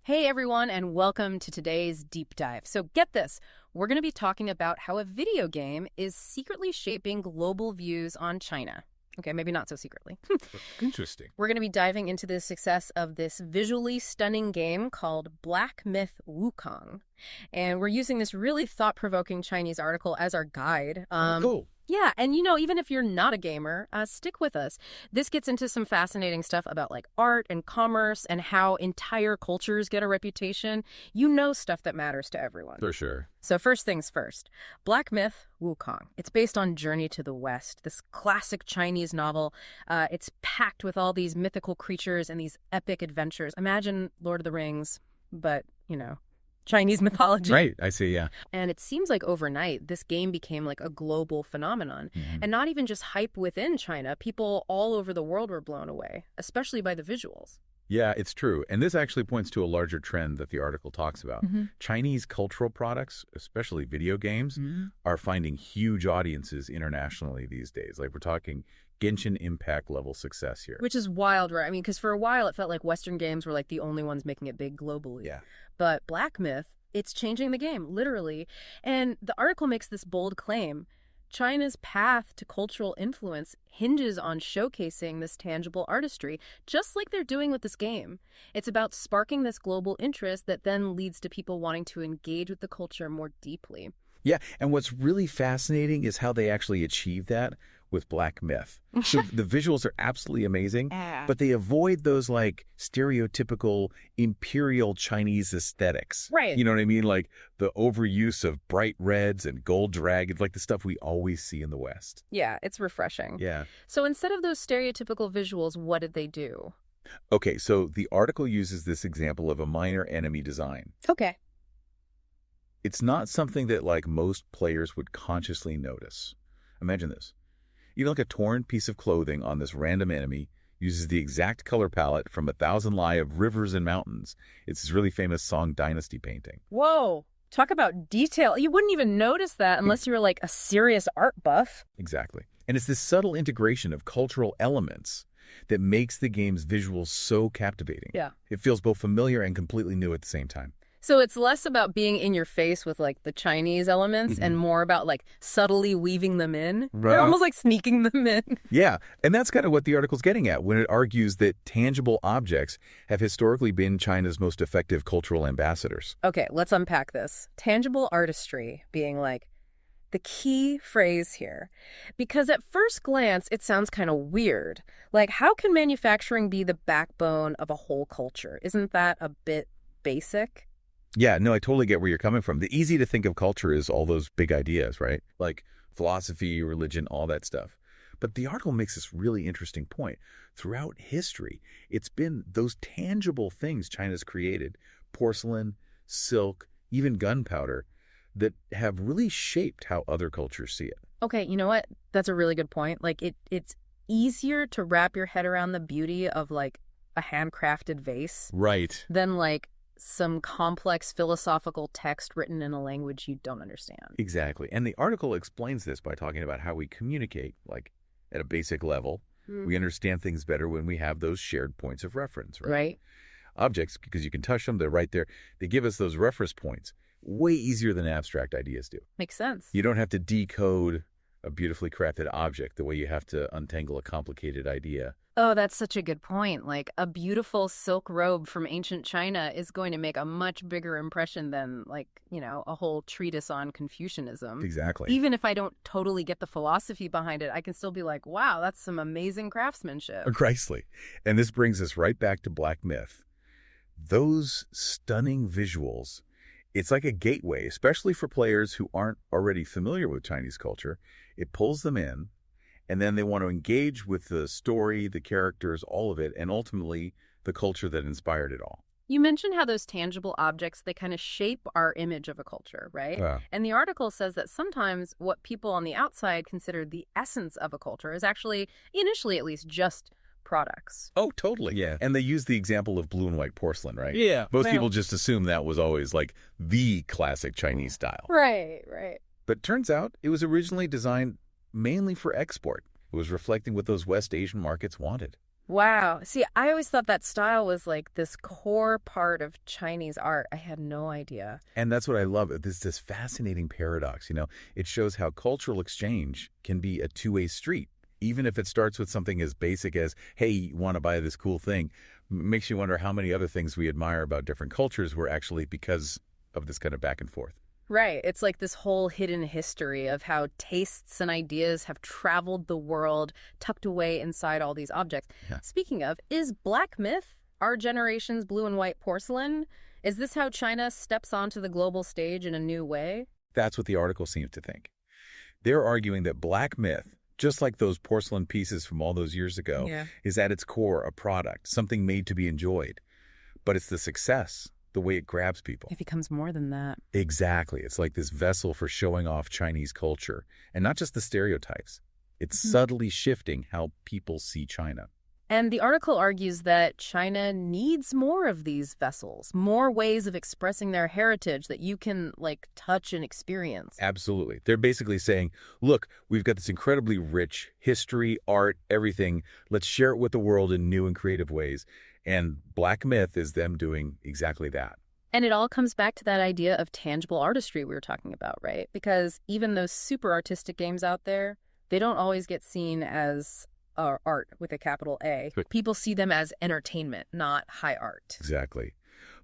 Hey everyone, and welcome to today's deep dive. So get this, we're going to be talking about how a video game is secretly shaping global views on China. Okay, maybe not so secretly. Interesting. We're going to be diving into the success of this visually stunning game called Black Myth Wukong. And we're using this really thought-provoking Chinese article as our guide. Cool. Yeah, and even if you're not a gamer, stick with us. This gets into some fascinating stuff about like art and commerce and how entire cultures get a reputation. Stuff that matters to everyone. For sure. So first things first, Black Myth Wukong. It's based on Journey to the West, this classic Chinese novel. It's packed with all these mythical creatures and these epic adventures. Imagine Lord of the Rings, but, Chinese mythology. Right, I see, yeah. And it seems like overnight, this game became like a global phenomenon. And not even just hype within China. People all over the world were blown away, especially by the visuals. Yeah, it's true. And this actually points to a larger trend that the article talks about. Chinese cultural products, especially video games, are finding huge audiences internationally these days. Like we're talking Genshin Impact level success here. Which is wild, right? I mean, because for a while it felt like Western games were like the only ones making it big globally. Yeah. But Black Myth, it's changing the game, literally. And the article makes this bold claim. China's path to cultural influence hinges on showcasing this tangible artistry, just like they're doing with this game. It's about sparking this global interest that then leads to people wanting to engage with the culture more deeply. Yeah, and what's really fascinating is how they actually achieve that with Black Myth. So the visuals are absolutely amazing, but they avoid those like stereotypical imperial Chinese aesthetics. Right. You know what I mean? Like the overuse of bright reds and gold dragons, like the stuff we always see in the West. Yeah, it's refreshing. Yeah. So instead of those stereotypical visuals, what did they do? Okay, so the article uses this example of a minor enemy design. Okay. It's not something that like most players would consciously notice. Imagine this. Even like a torn piece of clothing on this random enemy uses the exact color palette from A Thousand Lie of Rivers and Mountains. It's this really famous Song Dynasty painting. Whoa. Talk about detail. You wouldn't even notice that unless you were like a serious art buff. Exactly. And it's this subtle integration of cultural elements that makes the game's visuals so captivating. Yeah. It feels both familiar and completely new at the same time. So it's less about being in your face with like the Chinese elements and more about like subtly weaving them in. Right. They're almost like sneaking them in. Yeah, and that's kind of what the article's getting at when it argues that tangible objects have historically been China's most effective cultural ambassadors. Okay, let's unpack this. Tangible artistry being like the key phrase here. Because at first glance, it sounds kind of weird. Like, how can manufacturing be the backbone of a whole culture? Isn't that a bit basic? Yeah, no, I totally get where you're coming from. The easy to think of culture is all those big ideas, right? Like philosophy, religion, all that stuff. But the article makes this really interesting point. Throughout history, it's been those tangible things China's created, porcelain, silk, even gunpowder, that have really shaped how other cultures see it. Okay, you know what? That's a really good point. Like, it's easier to wrap your head around the beauty of like a handcrafted vase Right. than like some complex philosophical text written in a language you don't understand. Exactly. And the article explains this by talking about how we communicate, like at a basic level. We understand things better when we have those shared points of reference, right? Right? Objects, because you can touch them, they're right there. They give us those reference points way easier than abstract ideas do. Makes sense. You don't have to decode a beautifully crafted object the way you have to untangle a complicated idea. Oh, that's such a good point. Like, a beautiful silk robe from ancient China is going to make a much bigger impression than, like, a whole treatise on Confucianism. Exactly. Even if I don't totally get the philosophy behind it, I can still be like, wow, that's some amazing craftsmanship. Precisely. And this brings us right back to Black Myth. Those stunning visuals, it's like a gateway, especially for players who aren't already familiar with Chinese culture. It pulls them in, and then they want to engage with the story, the characters, all of it, and ultimately the culture that inspired it all. You mentioned how those tangible objects, they kind of shape our image of a culture, right? And the article says that sometimes what people on the outside consider the essence of a culture is actually, initially at least, just products. Oh, totally. Yeah. And they use the example of blue and white porcelain, right? Yeah. Most people just assume that was always like the classic Chinese style. Right, right. But turns out it was originally designed mainly for export. It was reflecting what those West Asian markets wanted. Wow. See, I always thought that style was like this core part of Chinese art. I had no idea. And that's what I love. This fascinating paradox. It shows how cultural exchange can be a two-way street. Even if it starts with something as basic as, hey, you want to buy this cool thing, makes you wonder how many other things we admire about different cultures were actually because of this kind of back and forth. Right. It's like this whole hidden history of how tastes and ideas have traveled the world, tucked away inside all these objects. Yeah. Speaking of, is black myth our generation's blue and white porcelain? Is this how China steps onto the global stage in a new way? That's what the article seems to think. They're arguing that black myth, just like those porcelain pieces from all those years ago, Yeah. is at its core a product, something made to be enjoyed. But it's the success, the way it grabs people. It becomes more than that. Exactly. It's like this vessel for showing off Chinese culture, and not just the stereotypes. It's Mhm. subtly shifting how people see China. And the article argues that China needs more of these vessels, more ways of expressing their heritage that you can, like, touch and experience. Absolutely. They're basically saying, look, we've got this incredibly rich history, art, everything. Let's share it with the world in new and creative ways. And Black Myth is them doing exactly that. And it all comes back to that idea of tangible artistry we were talking about, right? Because even those super artistic games out there, they don't always get seen as art with a capital A. Right. People see them as entertainment, not high art. Exactly.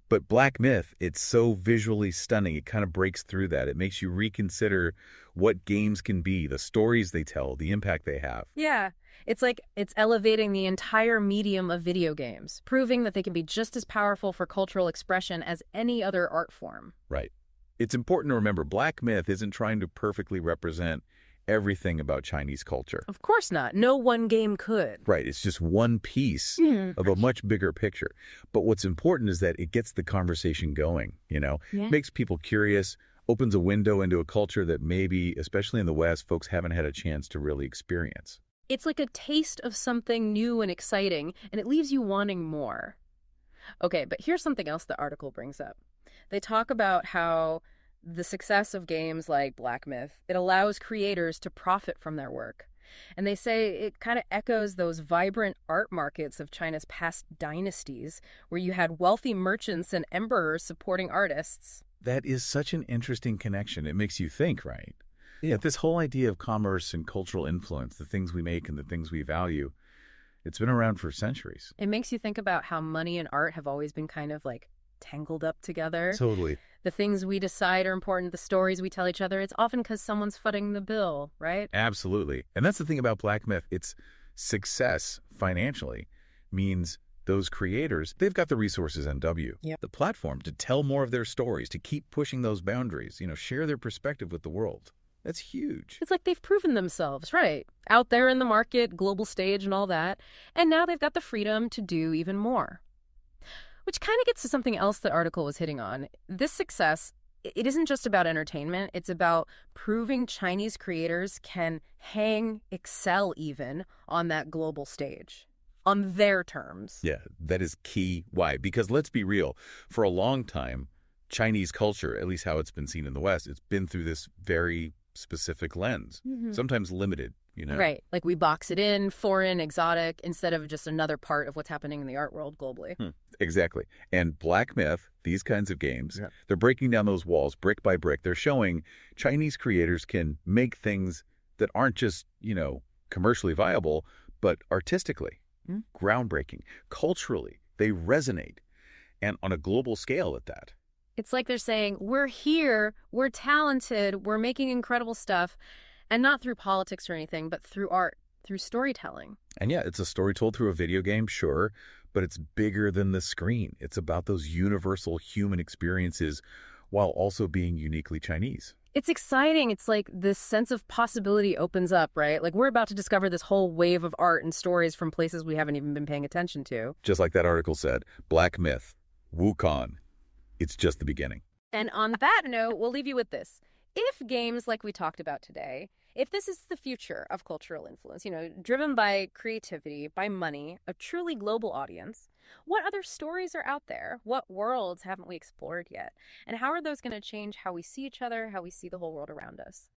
But Black Myth, it's so visually stunning. It kind of breaks through that. It makes you reconsider what games can be, the stories they tell, the impact they have. Yeah. It's like it's elevating the entire medium of video games, proving that they can be just as powerful for cultural expression as any other art form. Right. It's important to remember Black Myth isn't trying to perfectly represent everything about Chinese culture. Of course not. No one game could. Right. It's just one piece Mhm. of a much bigger picture. But what's important is that it gets the conversation going, Yeah. makes people curious, opens a window into a culture that maybe, especially in the West, folks haven't had a chance to really experience. It's like a taste of something new and exciting, and it leaves you wanting more. Okay, but here's something else the article brings up. They talk about how the success of games like Black Myth, it allows creators to profit from their work. And they say it kind of echoes those vibrant art markets of China's past dynasties, where you had wealthy merchants and emperors supporting artists. That is such an interesting connection. It makes you think, right? Yeah. That this whole idea of commerce and cultural influence, the things we make and the things we value, it's been around for centuries. It makes you think about how money and art have always been kind of like tangled up together. Totally. The things we decide are important, the stories we tell each other, it's often because someone's footing the bill, right? Absolutely. And that's the thing about Black Myth. It's success financially means those creators, they've got the resources and Yep. the platform to tell more of their stories, to keep pushing those boundaries, share their perspective with the world. That's huge. It's like they've proven themselves, right? Out there in the market, global stage, and all that. And now they've got the freedom to do even more. Which kind of gets to something else the article was hitting on. This success, it isn't just about entertainment, it's about proving Chinese creators can excel even on that global stage, on their terms. Yeah, that is key. Why? Because let's be real, for a long time, Chinese culture, at least how it's been seen in the West, it's been through this very specific lens, sometimes limited. Right. Like we box it in, foreign, exotic, instead of just another part of what's happening in the art world globally. Exactly. And Black Myth, these kinds of games, they're breaking down those walls brick by brick. They're showing Chinese creators can make things that aren't just, commercially viable, but artistically, groundbreaking, culturally, they resonate, and on a global scale at that. It's like they're saying, we're here, we're talented, we're making incredible stuff, and not through politics or anything, but through art, through storytelling. And yeah, it's a story told through a video game, sure, but it's bigger than the screen. It's about those universal human experiences while also being uniquely Chinese. It's exciting. It's like this sense of possibility opens up, right? Like we're about to discover this whole wave of art and stories from places we haven't even been paying attention to. Just like that article said, Black Myth, Wukong, it's just the beginning. And on that note, we'll leave you with this. If games like we talked about today, if this is the future of cultural influence, driven by creativity, by money, a truly global audience, what other stories are out there? What worlds haven't we explored yet? And how are those going to change how we see each other, how we see the whole world around us?